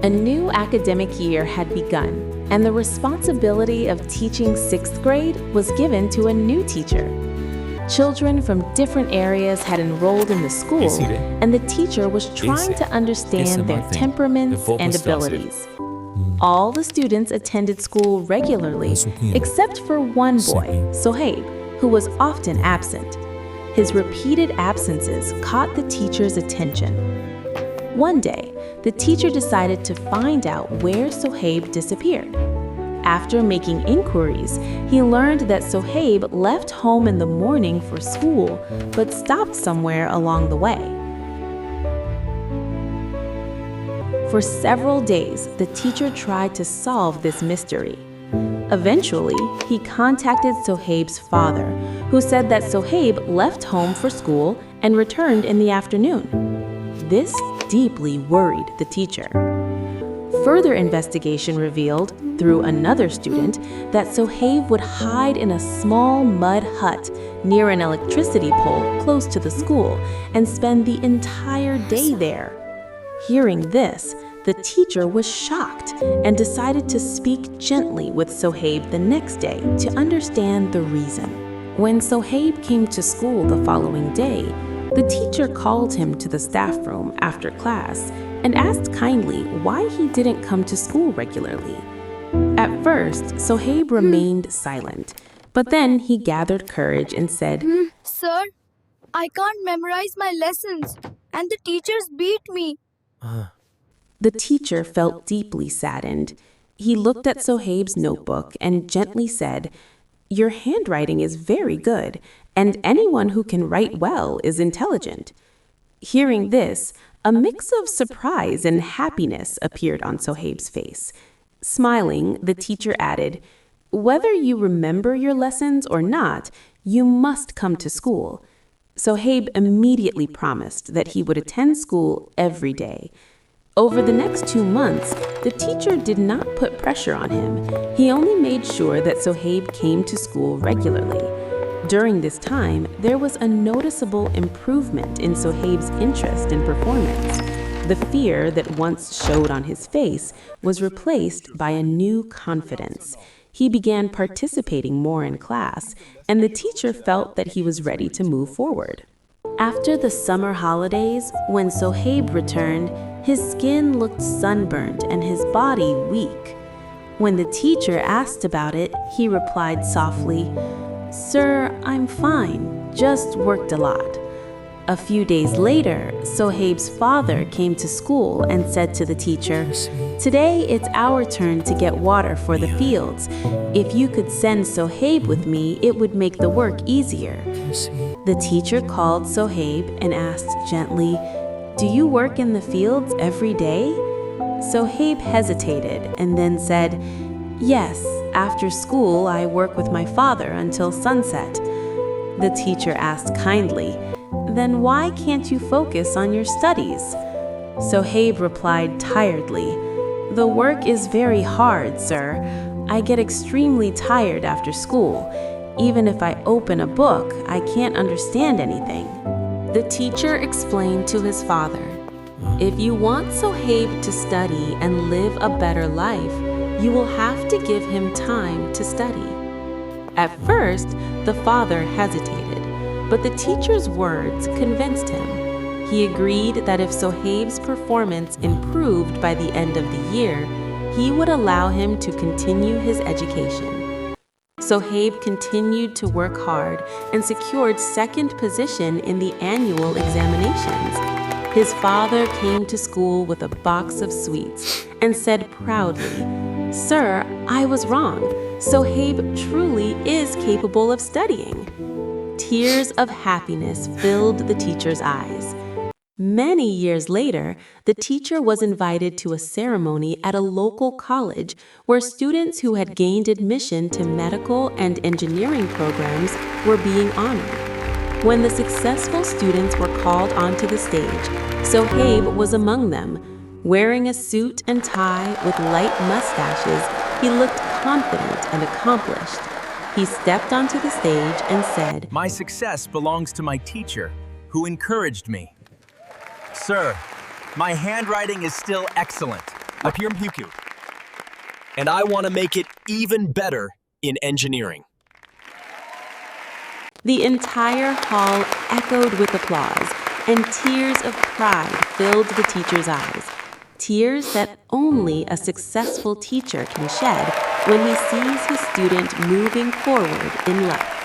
A new academic year had begun, and the responsibility of teaching 6th grade was given to a new teacher. Children from different areas had enrolled in the school, and the teacher was trying to understand their temperaments and abilities. All the students attended school regularly, except for one boy, Sohaib, who was often absent. His repeated absences caught the teacher's attention. One day, the teacher decided to find out where Sohaib disappeared. After making inquiries, he learned that Sohaib left home in the morning for school, but stopped somewhere along the way. For several days, the teacher tried to solve this mystery. Eventually, he contacted Sohaib's father, who said that Sohaib left home for school and returned in the afternoon. This deeply worried the teacher. Further investigation revealed, through another student, that Sohaib would hide in a small mud hut near an electricity pole close to the school and spend the entire day there. Hearing this, the teacher was shocked and decided to speak gently with Sohaib the next day to understand the reason. When Sohaib came to school the following day, the teacher called him to the staff room after class and asked kindly why he didn't come to school regularly. At first, Sohaib remained silent, but then he gathered courage and said, Sir, I can't memorize my lessons and the teachers beat me. The teacher felt deeply saddened. He looked at Sohaib's notebook and gently said, "Your handwriting is very good, and anyone who can write well is intelligent." Hearing this, a mix of surprise and happiness appeared on Sohaib's face. Smiling, the teacher added, "Whether you remember your lessons or not, you must come to school." Sohaib immediately promised that he would attend school every day. Over the next 2 months, the teacher did not put pressure on him. He only made sure that Sohaib came to school regularly. During this time, there was a noticeable improvement in Sohaib's interest and performance. The fear that once showed on his face was replaced by a new confidence. He began participating more in class, and the teacher felt that he was ready to move forward. After the summer holidays, when Sohaib returned, his skin looked sunburnt and his body weak. When the teacher asked about it, he replied softly, "Sir, I'm fine, just worked a lot." A few days later, Sohaib's father came to school and said to the teacher, "Today it's our turn to get water for the fields. If you could send Sohaib with me, it would make the work easier." The teacher called Sohaib and asked gently, "Do you work in the fields every day?" Sohaib hesitated and then said, "Yes, after school I work with my father until sunset." The teacher asked kindly, "Then why can't you focus on your studies?" Sohaib replied tiredly, "The work is very hard, sir. I get extremely tired after school. Even if I open a book, I can't understand anything." The teacher explained to his father, "If you want Sohaib to study and live a better life, you will have to give him time to study." At first, the father hesitated, but the teacher's words convinced him. He agreed that if Sohaib's performance improved by the end of the year, he would allow him to continue his education. Sohaib continued to work hard and secured second position in the annual examinations. His father came to school with a box of sweets and said proudly, "Sir, I was wrong. Sohaib truly is capable of studying." Tears of happiness filled the teacher's eyes. Many years later, the teacher was invited to a ceremony at a local college where students who had gained admission to medical and engineering programs were being honored. When the successful students were called onto the stage, Sohaib was among them. Wearing a suit and tie with light mustaches, he looked confident and accomplished. He stepped onto the stage and said, "My success belongs to my teacher, who encouraged me. Sir, my handwriting is still excellent, And I want to make it even better in engineering. The entire hall echoed with applause, and tears of pride filled the teacher's eyes. Tears that only a successful teacher can shed when he sees his student moving forward in life.